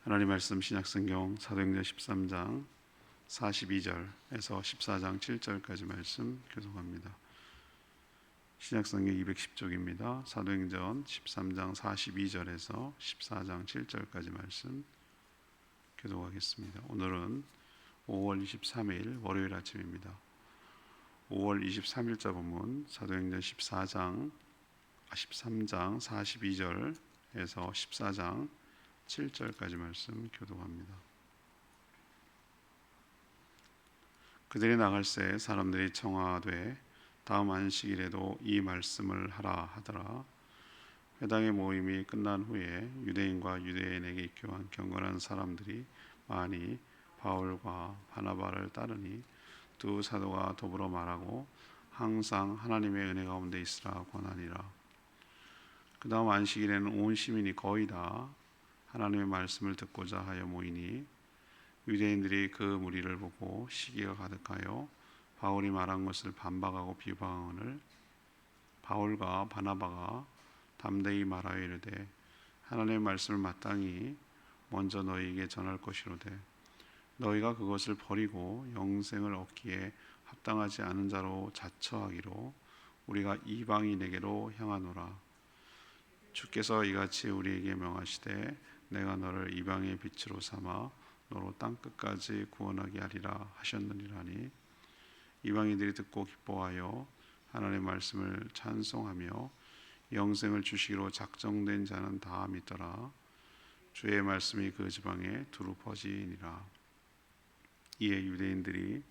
하나님 말씀 신약성경 사도행전 13장 42절에서 14장 7절까지 말씀 교독합니다. 신약성경 210쪽입니다. 사도행전 13장 42절에서 14장 7절까지 말씀 교독하겠습니다. 오늘은 5월 23일 월요일 아침입니다. 5월 23일자 본문 사도행전 13장 42절에서 14장 7절까지 말씀 교독합니다. 그들이 나갈새 사람들이 청하되 다음 안식일에도 이 말씀을 하라 하더라. 회당의 모임이 끝난 후에 유대인과 유대인에게 교한 경건한 사람들이 많이 바울과 바나바를 따르니 두 사도가 더불어 말하고 항상 하나님의 은혜 가운데 있으라 권하니라. 그 다음 안식일에는 온 시민이 거의 다 하나님의 말씀을 듣고자 하여 모이니 유대인들이 그 무리를 보고 시기가 가득하여 바울이 말한 것을 반박하고 비방하거늘 바울과 바나바가 담대히 말하여 이르되 하나님의 말씀을 마땅히 먼저 너희에게 전할 것이로되 너희가 그것을 버리고 영생을 얻기에 합당하지 않은 자로 자처하기로 우리가 이방인에게로 향하노라. 주께서 이같이 우리에게 명하시되 내가 너를 이방의 빛으로 삼아 너로 땅끝까지 구원하게 하리라 하셨느니라니. 이방인들이 듣고 기뻐하여 하나님의 말씀을 찬송하며 영생을 주시기로 작정된 자는 다 믿더라. 주의 말씀이 그 지방에 두루 퍼지니라. 이에 유대인들이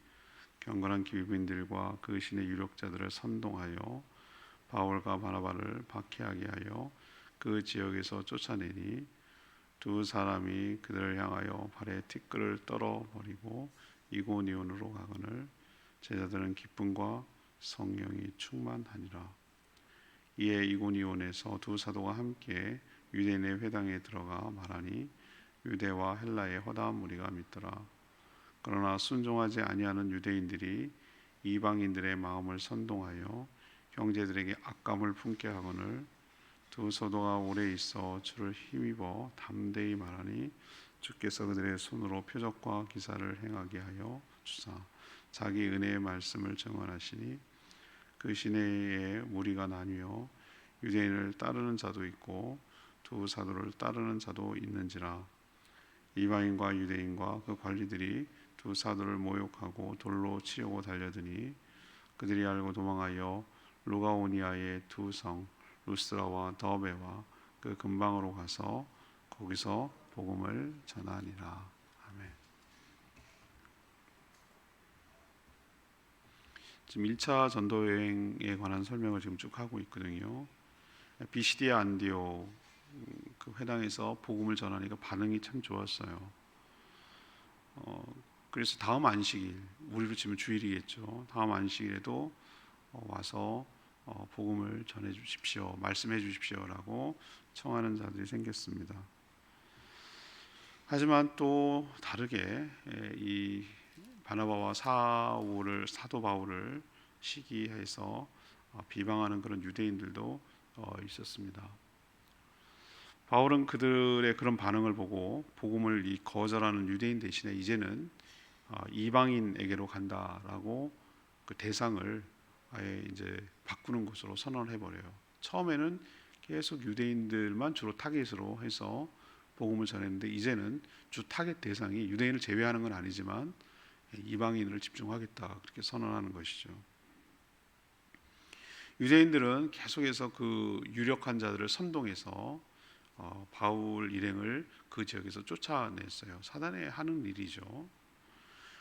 경건한 기브인들과 그 신의 유력자들을 선동하여 바울과 바나바를 박해하게 하여 그 지역에서 쫓아내니 두 사람이 그들을 향하여 발에 티끌을 떨어버리고 이고니온으로 가거늘 제자들은 기쁨과 성령이 충만하니라. 이에 이고니온에서 두 사도가 함께 유대인의 회당에 들어가 말하니 유대와 헬라의 허다한 무리가 믿더라. 그러나 순종하지 아니하는 유대인들이 이방인들의 마음을 선동하여 형제들에게 악감을 품게 하거늘 두 사도가 오래 있어 주를 힘입어 담대히 말하니 주께서 그들의 손으로 표적과 기사를 행하게 하여 주사 자기 은혜의 말씀을 증언하시니 그 시내에 무리가 나뉘어 유대인을 따르는 자도 있고 두 사도를 따르는 자도 있는지라. 이방인과 유대인과 그 관리들이 두 사도를 모욕하고 돌로 치려고 달려드니 그들이 알고 도망하여 루가오니아의 두 성 루스라와 더베와 그 근방으로 가서 거기서 복음을 전하니라. 아멘. 지금 1차 전도 여행에 관한 설명을 지금 쭉 하고 있거든요. 비시디아 안디오 그 회당에서 복음을 전하니까 반응이 참 좋았어요. 그래서 다음 안식일, 우리로 치면 주일이겠죠. 다음 안식일에도 와서 복음을 전해 주십시오, 말씀해 주십시오라고 청하는 자들이 생겼습니다. 하지만 또 다르게 이 바나바와 사도 바울을 시기해서 비방하는 그런 유대인들도 있었습니다. 바울은 그들의 그런 반응을 보고 복음을 거절하는 유대인 대신에 이제는 이방인에게로 간다라고 그 대상을 아예 이제 바꾸는 것으로 선언해 버려요. 처음에는 계속 유대인들만 주로 타겟으로 해서 복음을 전했는데 이제는 주 타겟 대상이 유대인을 제외하는 건 아니지만 이방인을 집중하겠다 그렇게 선언하는 것이죠. 유대인들은 계속해서 그 유력한 자들을 선동해서 바울 일행을 그 지역에서 쫓아냈어요. 사단의 하는 일이죠.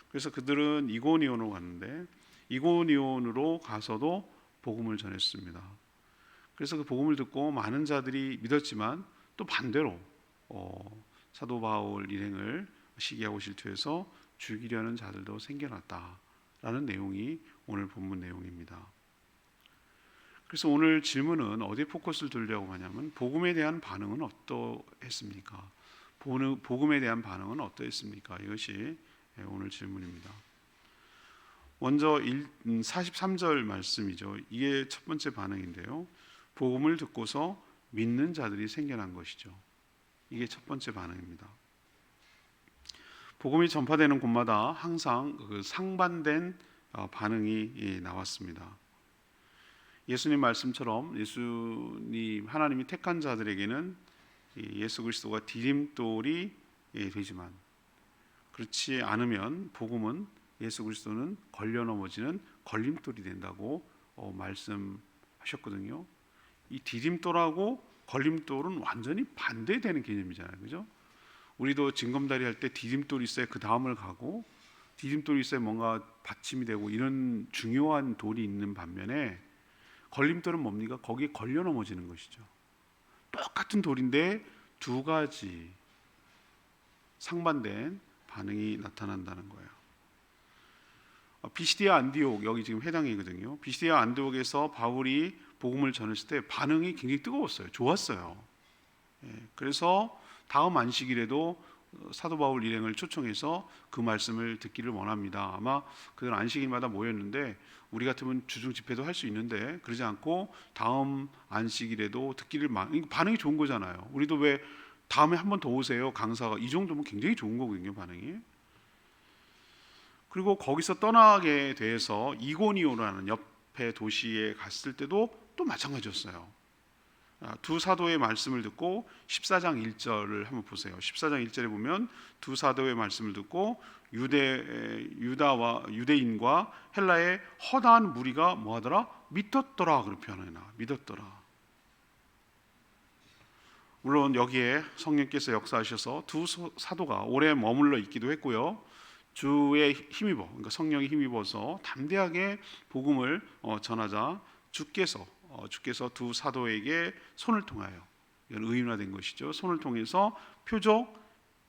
그래서 그들은 이고니온으로 갔는데 이고니온으로 가서도 복음을 전했습니다. 그래서 그 복음을 듣고 많은 자들이 믿었지만 또 반대로 사도 바울 일행을 시기하고 질투해서 죽이려는 자들도 생겨났다라는 내용이 오늘 본문 내용입니다. 그래서 오늘 질문은 어디에 포커스를 두려고 하냐면 복음에 대한 반응은 어떠했습니까? 복음에 대한 반응은 어떠했습니까? 이것이 오늘 질문입니다. 먼저 43절 말씀이죠. 이게 첫 번째 반응인데요. 복음을 듣고서 믿는 자들이 생겨난 것이죠. 이게 첫 번째 반응입니다. 복음이 전파되는 곳마다 항상 그 상반된 반응이 나왔습니다. 예수님 말씀처럼 예수님 하나님이 택한 자들에게는 예수 그리스도가 디딤돌이 되지만, 그렇지 않으면 복음은 예수 그리스도는 걸려 넘어지는 걸림돌이 된다고 말씀하셨거든요. 이 디딤돌하고 걸림돌은 완전히 반대되는 개념이잖아요, 그죠? 우리도 징검다리 할 때 디딤돌이 있어야 그 다음을 가고, 디딤돌이 있어야 뭔가 받침이 되고, 이런 중요한 돌이 있는 반면에 걸림돌은 뭡니까? 거기에 걸려 넘어지는 것이죠. 똑같은 돌인데 두 가지 상반된 반응이 나타난다는 거예요. 비시디아 안디옥, 여기 지금 해당이거든요. 비시디아 안디옥에서 바울이 복음을 전했을 때 반응이 굉장히 뜨거웠어요. 좋았어요. 그래서 다음 안식일에도 사도 바울 일행을 초청해서 그 말씀을 듣기를 원합니다. 아마 그들 안식일마다 모였는데, 우리 같으면 주중 집회도 할 수 있는데 그러지 않고 다음 안식일에도 듣기를 반응이 좋은 거잖아요. 우리도 왜 다음에 한 번 더 오세요, 강사가, 이 정도면 굉장히 좋은 거거든요, 반응이. 그리고 거기서 떠나게 돼서 이고니오라는 옆에 도시에 갔을 때도 또 마찬가지였어요. 두 사도의 말씀을 듣고 14장 1절을 한번 보세요. 14장 1절에 보면 두 사도의 말씀을 듣고 유대인과 헬라의 허다한 무리가 뭐하더라? 믿었더라. 그렇게 표현해놔. 믿었더라. 물론 여기에 성령께서 역사하셔서 두 사도가 오래 머물러 있기도 했고요. 주의 힘입어, 그러니까 성령이 힘입어서 담대하게 복음을 전하자 주께서 두 사도에게 손을 통하여, 이건 의인화된 것이죠. 손을 통해서 표적,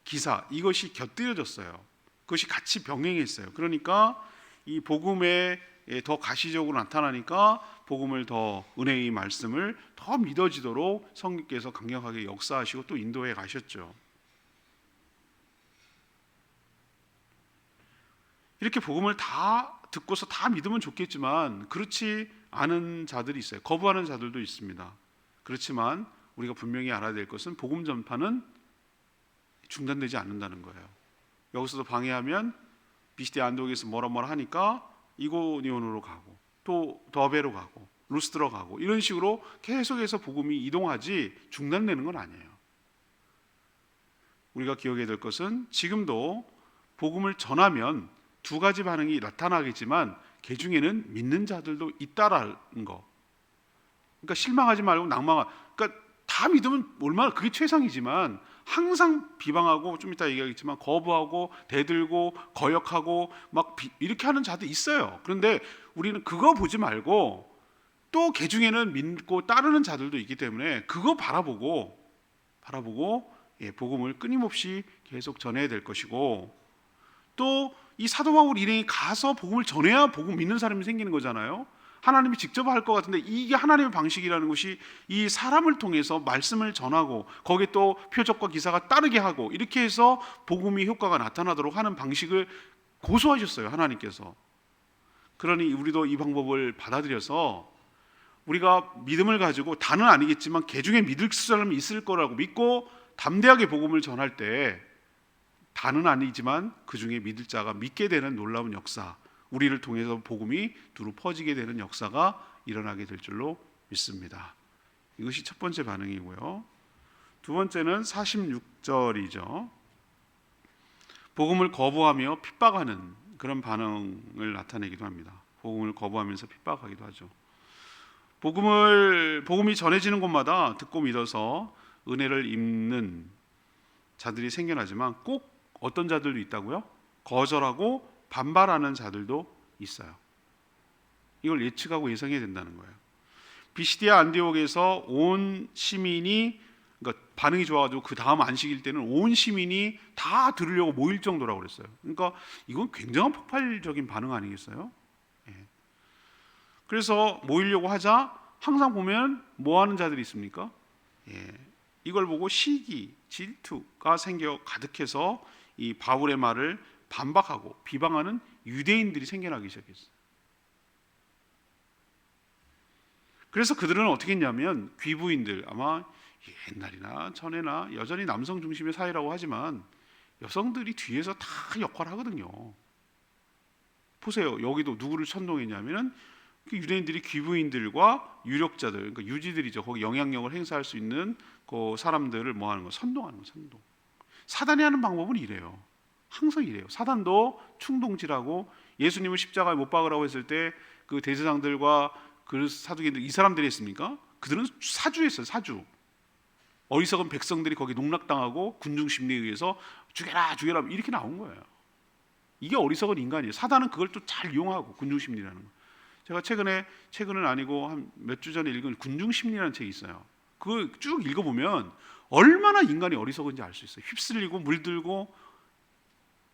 기사, 이것이 곁들여졌어요. 그것이 같이 병행했어요. 그러니까 이 복음에 더 가시적으로 나타나니까 복음을 더, 은혜의 말씀을 더 믿어지도록 성령께서 강력하게 역사하시고 또 인도해 가셨죠. 이렇게 복음을 다 듣고서 다 믿으면 좋겠지만 그렇지 않은 자들이 있어요. 거부하는 자들도 있습니다. 그렇지만 우리가 분명히 알아야 될 것은 복음 전파는 중단되지 않는다는 거예요. 여기서도 방해하면 비시디아 안디옥에서 뭐라 하니까 이고니온으로 가고, 또 더베로 가고, 루스드로 가고, 이런 식으로 계속해서 복음이 이동하지 중단되는 건 아니에요. 우리가 기억해야 될 것은 지금도 복음을 전하면 두 가지 반응이 나타나겠지만 그 중에는 믿는 자들도 있다라는 거. 그러니까 실망하지 말고 그러니까 다 믿으면 얼마나 그게 최상이지만, 항상 비방하고, 좀 이따 얘기하겠지만 거부하고 대들고 거역하고 막 이렇게 하는 자도 있어요. 그런데 우리는 그거 보지 말고 또 그 중에는 믿고 따르는 자들도 있기 때문에 그거 바라보고 복음을 끊임없이 계속 전해야 될 것이고, 또 이 사도 바울 일행이 가서 복음을 전해야 복음 믿는 사람이 생기는 거잖아요. 하나님이 직접 할 것 같은데 이게 하나님의 방식이라는 것이, 이 사람을 통해서 말씀을 전하고 거기에 또 표적과 기사가 따르게 하고, 이렇게 해서 복음이 효과가 나타나도록 하는 방식을 고수하셨어요, 하나님께서. 그러니 우리도 이 방법을 받아들여서 우리가 믿음을 가지고, 다는 아니겠지만 개 중에 믿을 사람이 있을 거라고 믿고 담대하게 복음을 전할 때, 다는 아니지만 그 중에 믿을 자가 믿게 되는 놀라운 역사, 우리를 통해서 복음이 두루 퍼지게 되는 역사가 일어나게 될 줄로 믿습니다. 이것이 첫 번째 반응이고요. 두 번째는 46절이죠. 복음을 거부하며 핍박하는 그런 반응을 나타내기도 합니다. 복음을 거부하면서 핍박하기도 하죠. 복음이 전해지는 곳마다 듣고 믿어서 은혜를 입는 자들이 생겨나지만 꼭 어떤 자들도 있다고요? 거절하고 반발하는 자들도 있어요. 이걸 예측하고 예상해야 된다는 거예요. 비시디아 안디옥에서 온 시민이, 그러니까 반응이 좋아가지고 그 다음 안식일 때는 온 시민이 다 들으려고 모일 정도라고 그랬어요. 그러니까 이건 굉장한 폭발적인 반응 아니겠어요? 그래서 모이려고 하자 항상 보면 뭐 하는 자들이 있습니까? 이걸 보고 시기, 질투가 생겨 가득해서 이 바울의 말을 반박하고 비방하는 유대인들이 생겨나기 시작했어요. 그래서 그들은 어떻게 했냐면, 귀부인들, 아마 옛날이나 전에나 여전히 남성 중심의 사회라고 하지만 여성들이 뒤에서 다 역할을 하거든요. 보세요. 여기도 누구를 선동했냐면은 유대인들이 귀부인들과 유력자들, 그러니까 유지들이죠. 거기 영향력을 행사할 수 있는 그 사람들을 뭐 하는 거? 선동하는 거, 선동. 사단이 하는 방법은 이래요. 항상 이래요. 사단도 충동질하고 예수님을 십자가에 못 박으라고 했을 때 그 대제사장들과 그 사두개인들 이 사람들이 했습니까? 그들은 사주했어요. 사주. 어리석은 백성들이 거기 농락당하고 군중 심리에 의해서 죽여라 죽여라 이렇게 나온 거예요. 이게 어리석은 인간이에요. 사단은 그걸 또 잘 이용하고 군중 심리라는 거. 제가 최근은 아니고 한 몇 주 전에 읽은 군중 심리라는 책이 있어요. 그걸 쭉 읽어보면 얼마나 인간이 어리석은지 알 수 있어요. 휩쓸리고 물들고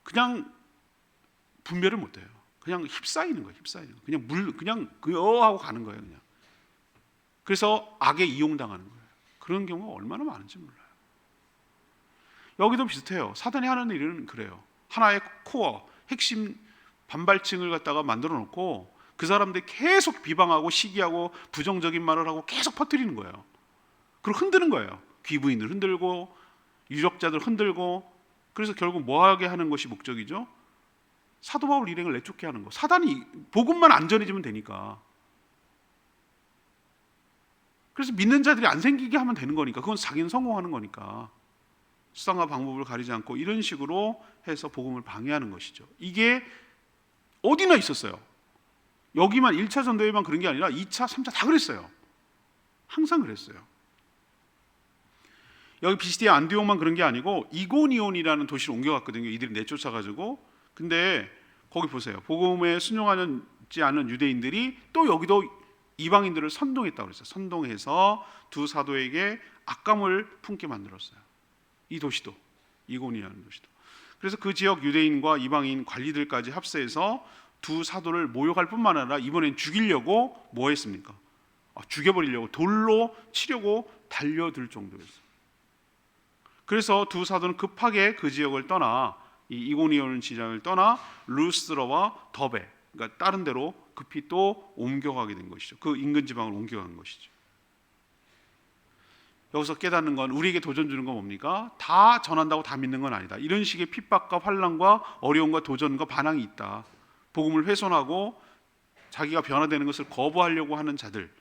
그냥 분별을 못해요. 그냥 휩싸이는 거예요. 휩싸이는 거. 그냥 하고 가는 거예요. 그냥. 그래서 악에 이용당하는 거예요. 그런 경우가 얼마나 많은지 몰라요. 여기도 비슷해요. 사단이 하는 일은 그래요. 하나의 코어, 핵심 반발층을 갖다가 만들어 놓고 그 사람들이 계속 비방하고 시기하고 부정적인 말을 하고 계속 퍼뜨리는 거예요. 그리고 흔드는 거예요. 귀부인들 흔들고 유력자들 흔들고. 그래서 결국 뭐하게 하는 것이 목적이죠? 사도 바울 일행을 내쫓게 하는 거. 사단이 복음만 안 전해지면 되니까. 그래서 믿는 자들이 안 생기게 하면 되는 거니까. 그건 자기는 성공하는 거니까. 수단과 방법을 가리지 않고 이런 식으로 해서 복음을 방해하는 것이죠. 이게 어디나 있었어요. 여기만 1차 전도회만 그런 게 아니라 2차, 3차 다 그랬어요. 항상 그랬어요. 여기 비시디아 안디옥만 그런 게 아니고 이고니온이라는 도시를 옮겨갔거든요. 이들이 내쫓아가지고. 근데 거기 보세요. 복음에 순종하지 않은 유대인들이 또 여기도 이방인들을 선동했다고 그랬어요. 선동해서 두 사도에게 악감을 품게 만들었어요. 이 도시도, 이고니라는 도시도. 그래서 그 지역 유대인과 이방인 관리들까지 합세해서 두 사도를 모욕할 뿐만 아니라 이번엔 죽이려고 뭐 했습니까? 죽여버리려고 돌로 치려고 달려들 정도였어요. 그래서 두 사도는 급하게 그 지역을 떠나 이 이고니온 지역을 떠나 루스드라와 더베, 그러니까 다른 데로 급히 또 옮겨가게 된 것이죠. 그 인근 지방을 옮겨간 것이죠. 여기서 깨닫는 건 우리에게 도전 주는 건 뭡니까? 다 전한다고 다 믿는 건 아니다. 이런 식의 핍박과 환난과 어려움과 도전과 반항이 있다. 복음을 훼손하고 자기가 변화되는 것을 거부하려고 하는 자들,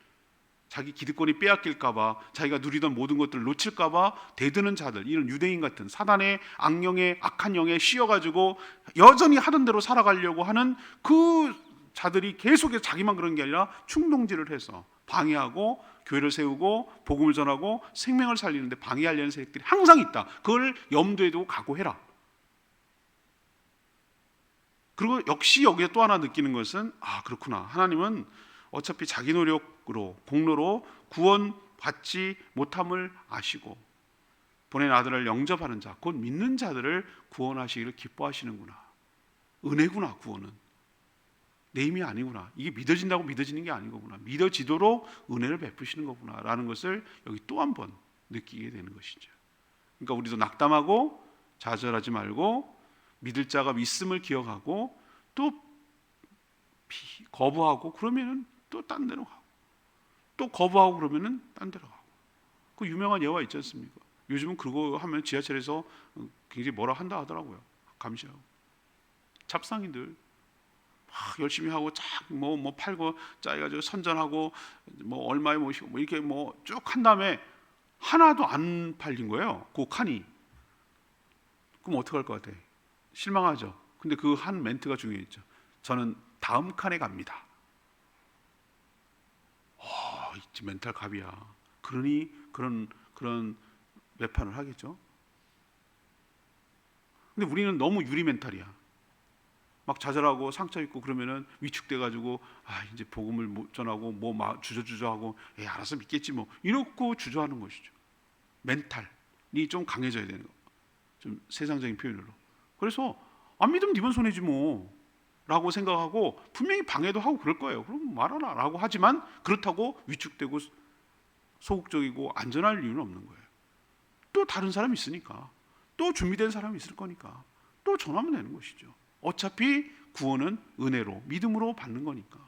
자기 기득권이 빼앗길까 봐, 자기가 누리던 모든 것들을 놓칠까 봐 대드는 자들, 이런 유대인 같은 사단의 악령의 악한 영에 씌여가지고 여전히 하던 대로 살아가려고 하는 그 자들이 계속해서 자기만 그런 게 아니라 충동질을 해서 방해하고 교회를 세우고 복음을 전하고 생명을 살리는데 방해하려는 세력들이 항상 있다. 그걸 염두에 두고 각오해라. 그리고 역시 여기에 또 하나 느끼는 것은 그렇구나. 하나님은 어차피 자기 노력으로 공로로 구원받지 못함을 아시고 보낸 아들을 영접하는 자, 곧 믿는 자들을 구원하시기를 기뻐하시는구나. 은혜구나. 구원은 내 힘이 아니구나. 이게 믿어진다고 믿어지는 게 아니구나. 믿어지도록 은혜를 베푸시는 거구나 라는 것을 여기 또 한 번 느끼게 되는 것이죠. 그러니까 우리도 낙담하고 좌절하지 말고 믿을 자가 있음을 기억하고 또 거부하고 그러면은 또 딴 데로 가고 또 거부하고 그러면은 딴 데로 가고. 그 유명한 예화 있지 않습니까? 요즘은 그거 하면 지하철에서 굉장히 뭐라 한다 하더라고요. 감시하고. 잡상인들 막 열심히 하고 뭐 팔고 짜가지고 선전하고 뭐 얼마에 모시고 뭐 이렇게 뭐 쭉 한 다음에 하나도 안 팔린 거예요. 그 칸이. 그럼 어떻게 할 것 같아? 실망하죠. 근데 그 한 멘트가 중요했죠. 저는 다음 칸에 갑니다. 이 멘탈 갑이야. 그러니 그런 매판을 하겠죠. 근데 우리는 너무 유리 멘탈이야. 막 좌절하고 상처 입고 그러면은 위축돼가지고 이제 복음을 못 전하고 뭐 주저주저하고 알아서 믿겠지 뭐 이렇고 주저하는 것이죠. 멘탈이 좀 강해져야 되는 거. 좀 세상적인 표현으로. 그래서 안 믿으면 네번 손해지 뭐 라고 생각하고 분명히 방해도 하고 그럴 거예요. 그럼 말하라 라고 하지만 그렇다고 위축되고 소극적이고 안전할 이유는 없는 거예요. 또 다른 사람이 있으니까, 또 준비된 사람이 있을 거니까 또 전하면 되는 것이죠. 어차피 구원은 은혜로 믿음으로 받는 거니까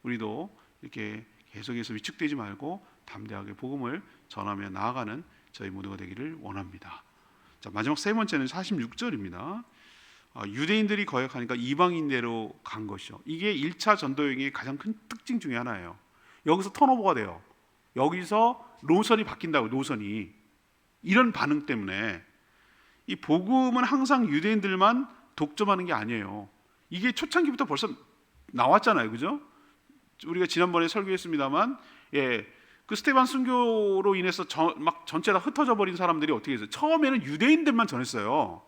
우리도 이렇게 계속해서 위축되지 말고 담대하게 복음을 전하며 나아가는 저희 모두가 되기를 원합니다. 자, 마지막 세 번째는 46절입니다. 유대인들이 거역하니까 이방인대로 간 것이요. 이게 1차 전도여행의 가장 큰 특징 중에 하나예요. 여기서 턴오버가 돼요. 여기서 노선이 바뀐다고. 노선이 이런 반응 때문에 이 복음은 항상 유대인들만 독점하는 게 아니에요. 이게 초창기부터 벌써 나왔잖아요, 그죠? 우리가 지난번에 설교했습니다만, 그 스테반 순교로 인해서 막 전체 다 흩어져 버린 사람들이 어떻게 했어요? 처음에는 유대인들만 전했어요.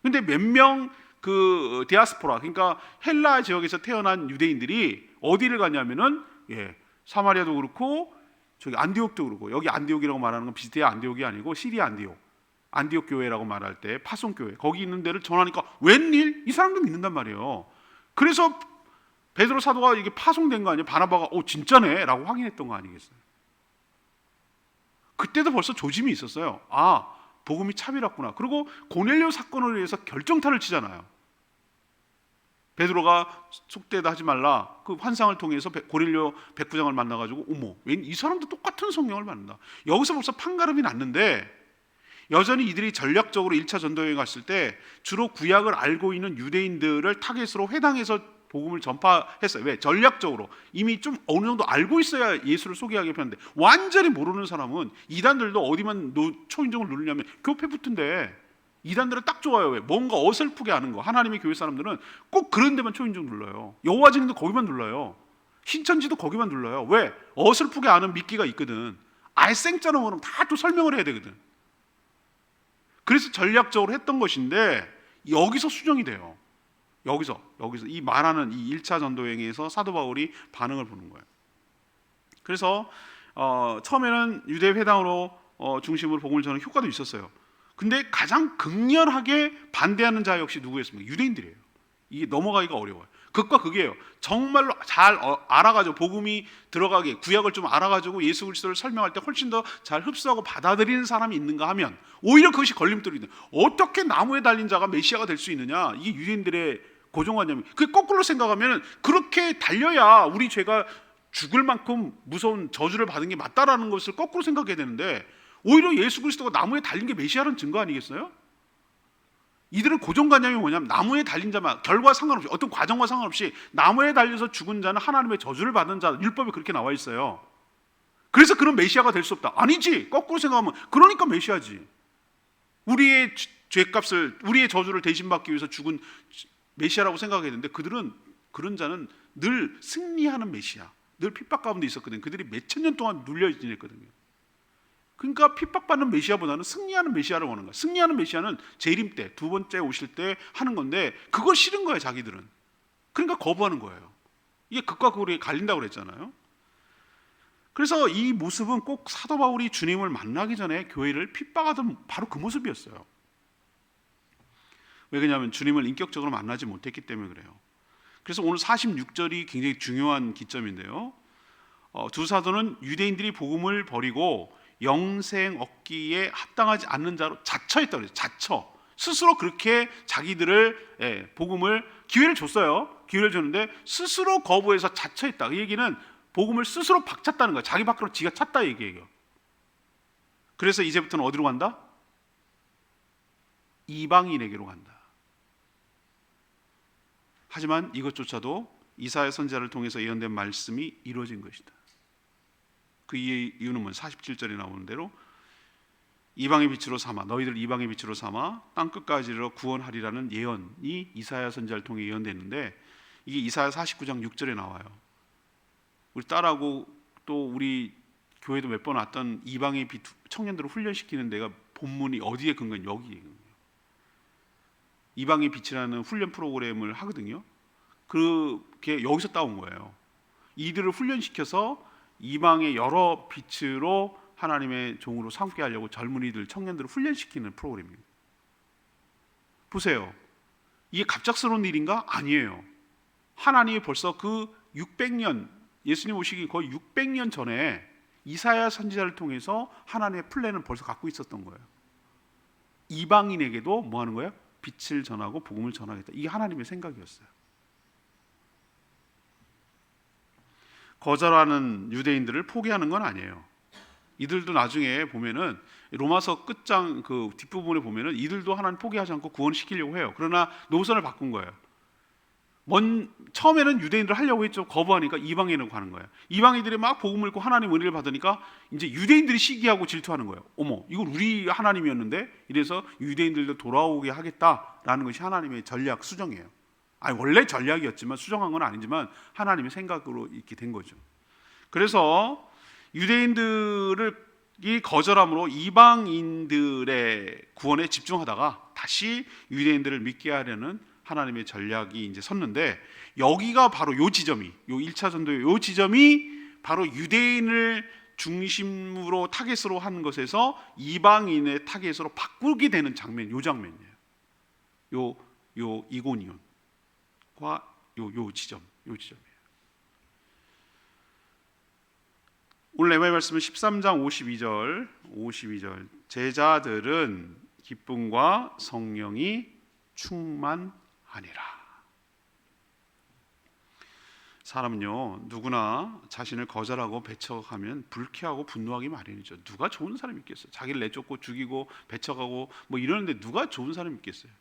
근데 몇 명 그 디아스포라, 그러니까 헬라 지역에서 태어난 유대인들이 어디를 가냐면은 사마리아도 그렇고 저기 안디옥도 그렇고, 여기 안디옥이라고 말하는 건 비스티아 안디옥이 아니고 시리아 안디옥, 안디옥 교회라고 말할 때 파송 교회, 거기 있는 데를 전하니까 웬일 이 사람도 믿는단 말이에요. 그래서 베드로 사도가 이게 파송된 거 아니에요? 바나바가 진짜네라고 확인했던 거 아니겠어요? 그때도 벌써 조짐이 있었어요. 복음이 차별했구나. 그리고 고넬료 사건을 위해서 결정타를 치잖아요. 베드로가 속되다 하지 말라, 그 환상을 통해서 고넬료 백부장을 만나가지고 어머, 웬 이 사람도 똑같은 성령을 받는다. 여기서 벌써 판가름이 났는데, 여전히 이들이 전략적으로 1차 전도여행 갔을 때 주로 구약을 알고 있는 유대인들을 타겟으로 회당에서 복음을 전파했어요. 왜? 전략적으로 이미 좀 어느 정도 알고 있어야 예수를 소개하게 하는데, 완전히 모르는 사람은, 이단들도 어디만 초인종을 누르냐면 교회 붙은데, 이단들은 딱 좋아요. 왜? 뭔가 어설프게 하는 거. 하나님의 교회 사람들은 꼭 그런 데만 초인종 눌러요. 여호와 증인도 거기만 눌러요. 신천지도 거기만 눌러요. 왜? 어설프게 아는 미끼가 있거든. 아예 생짜로 모르면 다 또 설명을 해야 되거든. 그래서 전략적으로 했던 것인데, 여기서 수정이 돼요. 여기서 이 말하는 이 1차 전도여행에서 사도 바울이 반응을 보는 거예요. 그래서 처음에는 유대 회당으로 중심으로 복음을 전하는 효과도 있었어요. 근데 가장 극렬하게 반대하는 자 역시 누구였습니까? 유대인들이에요. 이게 넘어가기가 어려워요. 극과 극이에요. 정말로 잘 알아가지고, 복음이 들어가게 구약을 좀 알아가지고 예수 그리스도를 설명할 때 훨씬 더 잘 흡수하고 받아들이는 사람이 있는가 하면, 오히려 그것이 걸림돌이 있는, 어떻게 나무에 달린 자가 메시아가 될 수 있느냐, 이게 유대인들의 고정관념이. 그 거꾸로 생각하면 그렇게 달려야 우리 죄가 죽을 만큼 무서운 저주를 받은 게 맞다라는 것을 거꾸로 생각해야 되는데, 오히려 예수 그리스도가 나무에 달린 게 메시아라는 증거 아니겠어요? 이들은 고정관념이 뭐냐면, 나무에 달린 자만, 결과 상관없이, 어떤 과정과 상관없이 나무에 달려서 죽은 자는 하나님의 저주를 받은 자, 율법에 그렇게 나와 있어요. 그래서 그런 메시아가 될 수 없다. 아니지. 거꾸로 생각하면 그러니까 메시아지. 우리의 죄값을, 우리의 저주를 대신받기 위해서 죽은 메시아라고 생각해야 되는데, 그들은, 그런 자는 늘 승리하는 메시아, 늘 핍박 가운데 있었거든요. 그들이 몇천 년 동안 눌려 지냈거든요. 그러니까 핍박받는 메시아보다는 승리하는 메시아를 원하는 거야. 승리하는 메시아는 재림 때, 두 번째 오실 때 하는 건데, 그걸 싫은 거예요, 자기들은. 그러니까 거부하는 거예요. 이게 극과 극으로 갈린다고 그랬잖아요. 그래서 이 모습은 꼭 사도 바울이 주님을 만나기 전에 교회를 핍박하던 바로 그 모습이었어요. 왜 그러냐면 주님을 인격적으로 만나지 못했기 때문에 그래요. 그래서 오늘 46절이 굉장히 중요한 기점인데요. 두 사도는 유대인들이 복음을 버리고 영생 얻기에 합당하지 않는 자로 자처했다고 그래요. 자처. 스스로 그렇게 자기들을, 복음을 기회를 줬어요. 기회를 줬는데 스스로 거부해서 자처했다. 그 얘기는 복음을 스스로 박찼다는 거예요. 자기 밖으로 지가 찼다 얘기예요. 그래서 이제부터는 어디로 간다? 이방인에게로 간다. 하지만 이것조차도 이사야 선지자를 통해서 예언된 말씀이 이루어진 것이다. 그 이유는 뭐냐? 47절에 나오는 대로 이방의 빛으로 삼아, 너희들 이방의 빛으로 삼아 땅 끝까지 이르러 구원하리라는 예언이 이사야 선지자를 통해 예언됐는데, 이게 이사야 49장 6절에 나와요. 우리 딸하고 또 우리 교회도 몇 번 왔던 이방의 빛 청년들을 훈련시키는 데가 본문이 어디에 근거는 여기에 근거예요. 이방의 빛이라는 훈련 프로그램을 하거든요. 그게 여기서 따온 거예요. 이들을 훈련시켜서 이방의 여러 빛으로 하나님의 종으로 삼게 하려고 젊은이들, 청년들을 훈련시키는 프로그램입니다. 보세요. 이게 갑작스러운 일인가? 아니에요. 하나님이 벌써 그 600년, 예수님 오시기 거의 600년 전에 이사야 선지자를 통해서 하나님의 플랜을 벌써 갖고 있었던 거예요. 이방인에게도 뭐 하는 거예요? 빛을 전하고 복음을 전하겠다. 이게 하나님의 생각이었어요. 거절하는 유대인들을 포기하는 건 아니에요. 이들도 나중에 보면은 로마서 끝장 그 뒷부분에 보면은 이들도 하나님 포기하지 않고 구원시키려고 해요. 그러나 노선을 바꾼 거예요. 처음에는 유대인들 하려고 했죠. 거부하니까 이방인으로 가는 거예요. 이방인들이 막 복음을 읽고 하나님 은혜를 받으니까 이제 유대인들이 시기하고 질투하는 거예요. 어머, 이걸 우리 하나님이었는데? 이래서 유대인들도 돌아오게 하겠다라는 것이 하나님의 전략 수정이에요. 아니, 원래 전략이었지만 수정한 건 아니지만 하나님의 생각으로 이렇게 된 거죠. 그래서 유대인들을 이 거절함으로 이방인들의 구원에 집중하다가 다시 유대인들을 믿게 하려는 하나님의 전략이 이제 섰는데, 여기가 바로 요 지점이, 요 1차 전도의 요 지점이 바로 유대인을 중심으로 타겟으로 한 것에서 이방인의 타겟으로 바꾸게 되는 장면, 요 장면이에요. 요 이고니온과 요 지점이에요. 오늘 레바의 말씀은 13장 52절 제자들은 기쁨과 성령이 충만하니라. 사람은요, 누구나 자신을 거절하고 배척하면 불쾌하고 분노하기 마련이죠. 누가 좋은 사람이 있겠어요? 자기를 내쫓고 죽이고 배척하고 뭐 이러는데 누가 좋은 사람이 있겠어요?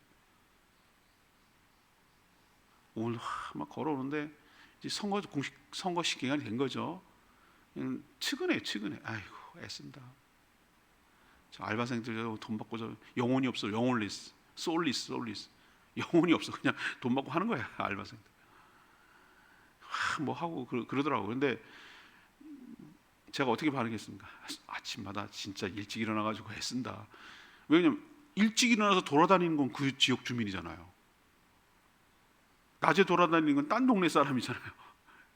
오늘 막 걸어오는데 이제 선거 시기간이 된 거죠. 측은해. 아이고, 애쓴다. 저 알바생들 돈 받고 저 영혼이 없어. 영혼리스, 솔리스. 영혼이 없어. 그냥 돈 받고 하는 거야, 알바생들. 뭐 하고 그러더라고. 근데 제가 어떻게 반응했습니까? 아침마다 진짜 일찍 일어나가지고 애쓴다. 왜냐면 일찍 일어나서 돌아다니는 건 그 지역 주민이잖아요. 낮에 돌아다니는 건 딴 동네 사람이잖아요.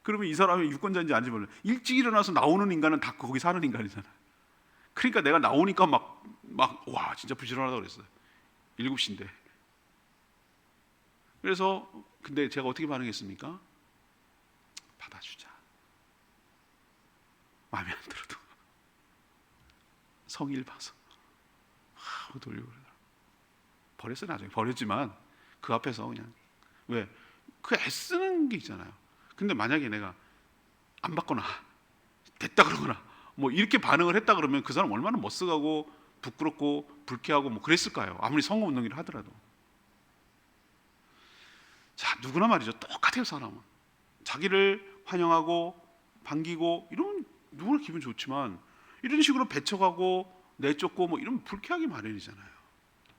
그러면 이 사람이 유권자인지 아닌지 몰라요. 일찍 일어나서 나오는 인간은 다 거기 사는 인간이잖아요. 그러니까 내가 나오니까 와, 진짜 부지런하다고 그랬어요. 7시인데. 그래서 근데 제가 어떻게 반응했습니까? 받아주자. 마음에 안 들어도 성의를 봐서 돌리고 그러더라고요. 버렸어요. 나중에 버렸지만 그 앞에서 그냥, 왜? 그 애쓰는 게 있잖아요. 근데 만약에 내가 안 받거나 됐다 그러거나 뭐 이렇게 반응을 했다 그러면 그 사람 얼마나 멋쓰고 부끄럽고 불쾌하고 뭐 그랬을까요? 아무리 선거운동을 하더라도. 자, 누구나 말이죠. 똑같아요. 사람은 자기를 환영하고 반기고 이러면 누구나 기분 좋지만, 이런 식으로 배척하고 내쫓고 뭐 이러면 불쾌하기 마련이잖아요.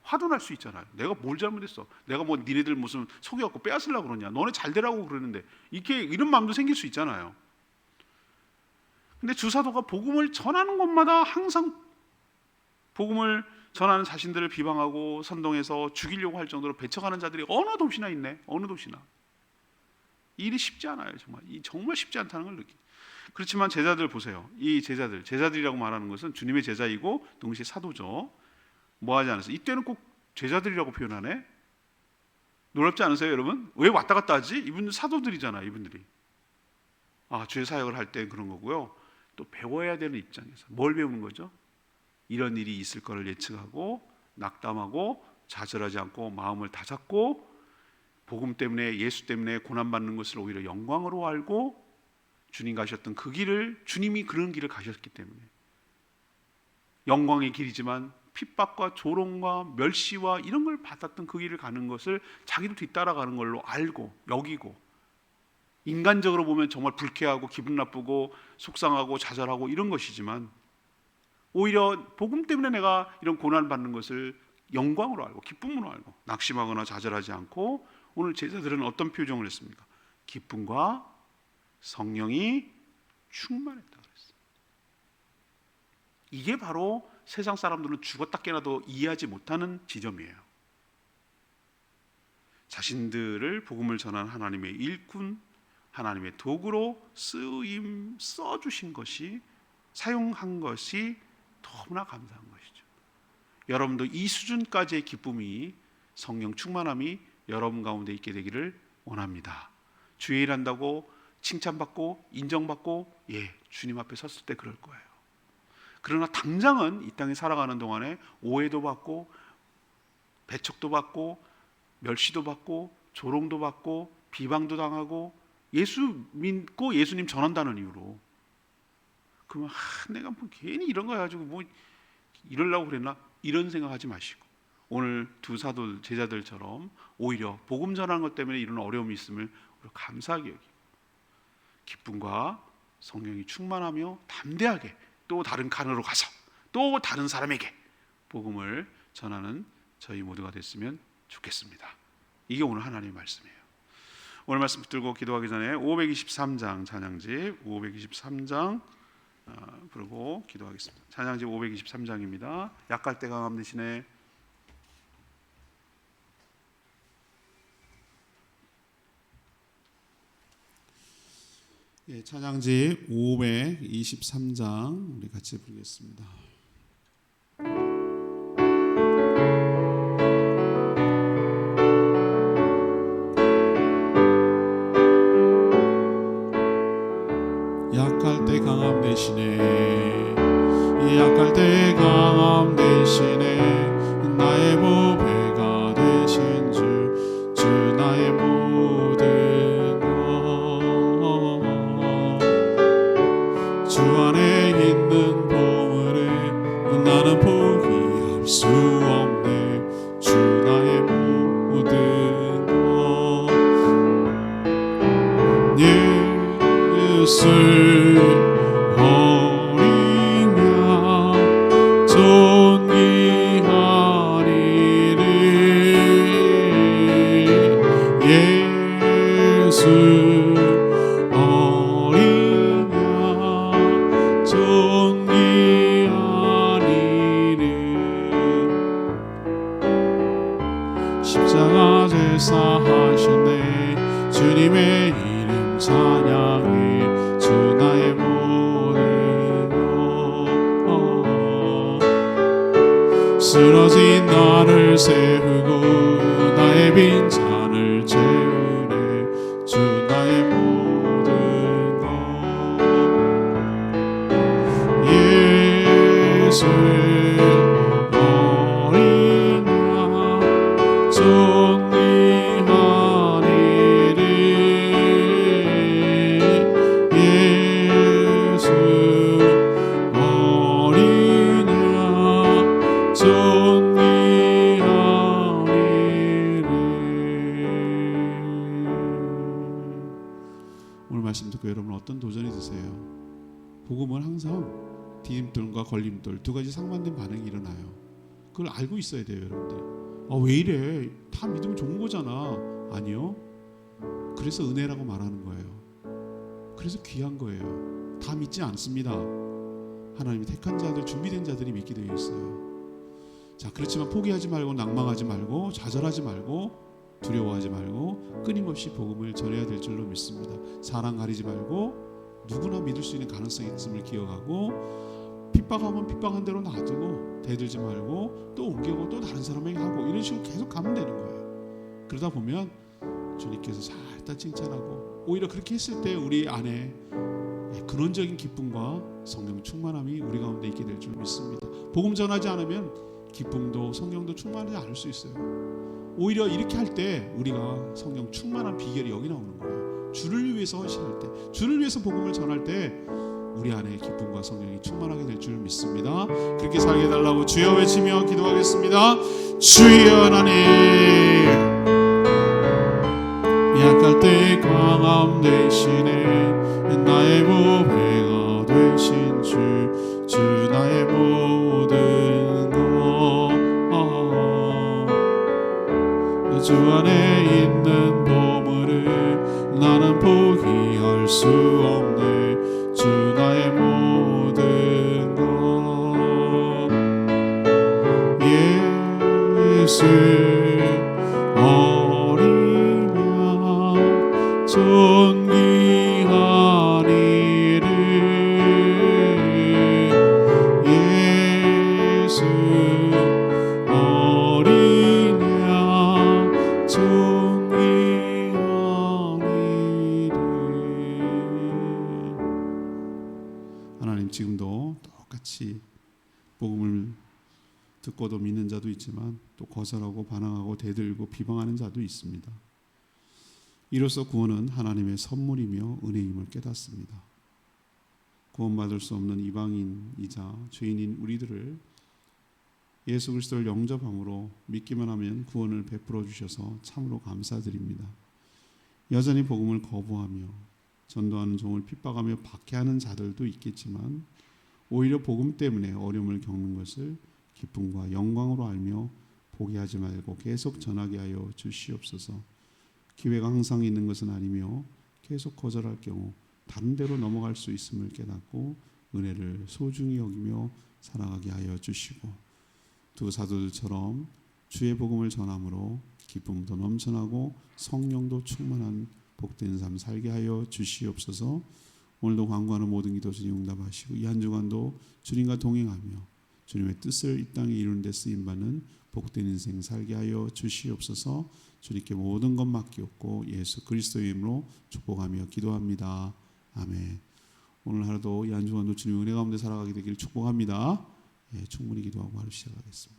화도 날 수 있잖아요. 내가 뭘 잘못했어? 내가 뭐 니네들 무슨 속여갖고 빼앗으려고 그러냐? 너네 잘 되라고 그러는데, 이런 마음도 생길 수 있잖아요. 근데 주사도가 복음을 전하는 곳마다 항상 복음을 전하는 자신들을 비방하고 선동해서 죽이려고 할 정도로 배척하는 자들이 어느 도시나 있네. 어느 도시나. 일이 쉽지 않아요. 정말 쉽지 않다는 걸 느끼죠. 그렇지만 제자들 보세요. 이 제자들이라고 말하는 것은 주님의 제자이고 동시에 사도죠. 뭐 하지 않았어요? 이때는 꼭 제자들이라고 표현하네. 놀랍지 않으세요, 여러분? 왜 왔다 갔다 하지? 이분들 사도들이잖아, 이분들이. 주의 사역을 할 때 그런 거고요. 또 배워야 되는 입장에서 뭘 배우는 거죠? 이런 일이 있을 거를 예측하고 낙담하고 좌절하지 않고 마음을 다잡고 복음 때문에, 예수 때문에 고난받는 것을 오히려 영광으로 알고 주님 가셨던 그 길을, 주님이 그런 길을 가셨기 때문에 영광의 길이지만 핍박과 조롱과 멸시와 이런 걸 받았던 그 길을 가는 것을 자기도 뒤따라가는 걸로 알고 여기고, 인간적으로 보면 정말 불쾌하고 기분 나쁘고 속상하고 좌절하고 이런 것이지만 오히려 복음 때문에 내가 이런 고난을 받는 것을 영광으로 알고 기쁨으로 알고 낙심하거나 좌절하지 않고, 오늘 제자들은 어떤 표정을 했습니까? 기쁨과 성령이 충만했다 그랬어요. 이게 바로 세상 사람들은 죽었다 깨나도 이해하지 못하는 지점이에요. 자신들을 복음을 전하는 하나님의 일꾼, 하나님의 도구로 써주신 것이, 사용한 것이 너무나 감사한 것이죠. 여러분도 이 수준까지의 기쁨이, 성령 충만함이 여러분 가운데 있게 되기를 원합니다. 주의 일한다고 칭찬받고 인정받고, 주님 앞에 섰을 때 그럴 거예요. 그러나 당장은 이 땅에 살아가는 동안에 오해도 받고 배척도 받고 멸시도 받고 조롱도 받고 비방도 당하고, 예수 믿고 예수님 전한다는 이유로 그러면 내가 뭐 괜히 이런 거 가지고 뭐 이러려고 그랬나 이런 생각하지 마시고 오늘 두 사도 제자들처럼 오히려 복음 전하는 것 때문에 이런 어려움이 있음을 감사하게 여기고 기쁨과 성령이 충만하며 담대하게 또 다른 칸으로 가서 또 다른 사람에게 복음을 전하는 저희 모두가 됐으면 좋겠습니다. 이게 오늘 하나님의 말씀이에요. 오늘 말씀 붙들고 기도하기 전에 523장 찬양집 523장 부르고 기도하겠습니다. 찬양집 523장입니다. 약할 때 강함 되시네. 예, 찬양집 523장 우리 같이 부르겠습니다. 약할 때 강함 되시네. 약할 때 강함 되시네. 나의 보배가 되신 주 나의 모든 것. 주 안에 있는 보물을 나는 포기할 수 없네. 주 나의 모든 것. 예수 십자가 제사하셨네. 주님의 이름 찬양해. 주 나의 모든 것. 쓰러진 나를 세우고 나의 빈잔을 채우네. 주 나의 모든 것. 예수 오늘 말씀 듣고 여러분 어떤 도전이 드세요? 복음은 항상 디딤돌과 걸림돌 두 가지 상반된 반응이 일어나요. 그걸 알고 있어야 돼요, 여러분들이. 왜 이래? 다 믿으면 좋은 거잖아. 아니요. 그래서 은혜라고 말하는 거예요. 그래서 귀한 거예요. 다 믿지 않습니다. 하나님이 택한 자들, 준비된 자들이 믿게 되어 있어요. 자, 그렇지만 포기하지 말고 낭망하지 말고 좌절하지 말고 두려워하지 말고 끊임없이 복음을 전해야 될 줄로 믿습니다. 사랑 가리지 말고 누구나 믿을 수 있는 가능성이 있음을 기억하고 핍박하면 핍박한 대로 놔두고 대들지 말고 또 옮기고 또 다른 사람에게 하고 이런 식으로 계속 가면 되는 거예요. 그러다 보면 주님께서 잘다 칭찬하고 오히려 그렇게 했을 때 우리 안에 근원적인 기쁨과 성령 충만함이 우리 가운데 있게 될 줄 믿습니다. 복음 전하지 않으면 기쁨도 성령도 충만하지 않을 수 있어요. 오히려 이렇게 할 때 우리가 성령 충만한 비결이 여기 나오는 거예요. 주를 위해서 헌신할 때, 주를 위해서 복음을 전할 때 우리 안에 기쁨과 성령이 충만하게 될 줄 믿습니다. 그렇게 살게 해달라고 주여 외치며 기도하겠습니다. 주여 하나님, 약할 때 강함 되시네. 나의 보배가 되신 주 나의 모든 것. 주 안에 있는 보물을 나는 포기할 수 없네. 주 나의 모든 것. 예수 어리냐 존귀하니를. 예수 하나님, 지금도 똑같이 복음을 듣고도 믿는 자도 있지만 또 거절하고 반항하고 대들고 비방하는 자도 있습니다. 이로써 구원은 하나님의 선물이며 은혜임을 깨닫습니다. 구원받을 수 없는 이방인이자 죄인인 우리들을 예수 그리스도를 영접함으로 믿기만 하면 구원을 베풀어 주셔서 참으로 감사드립니다. 여전히 복음을 거부하며 전도하는 종을 핍박하며 박해하는 자들도 있겠지만 오히려 복음 때문에 어려움을 겪는 것을 기쁨과 영광으로 알며 포기하지 말고 계속 전하게 하여 주시옵소서. 기회가 항상 있는 것은 아니며 계속 거절할 경우 다른 데로 넘어갈 수 있음을 깨닫고 은혜를 소중히 여기며 살아가게 하여 주시고 두 사도들처럼 주의 복음을 전함으로 기쁨도 넘쳐나고 성령도 충만한 복된 삶 살게 하여 주시옵소서. 오늘도 간구하는 모든 기도 주님 응답하시고 이 한 주간도 주님과 동행하며 주님의 뜻을 이 땅에 이루는 데 쓰임받는 복된 인생 살게 하여 주시옵소서. 주님께 모든 것 맡기옵고 예수 그리스도의 이름으로 축복하며 기도합니다. 아멘. 오늘 하루도 이 한 주간도 주님의 은혜 가운데 살아가게 되기를 축복합니다. 충분히 기도하고 하루 시작하겠습니다.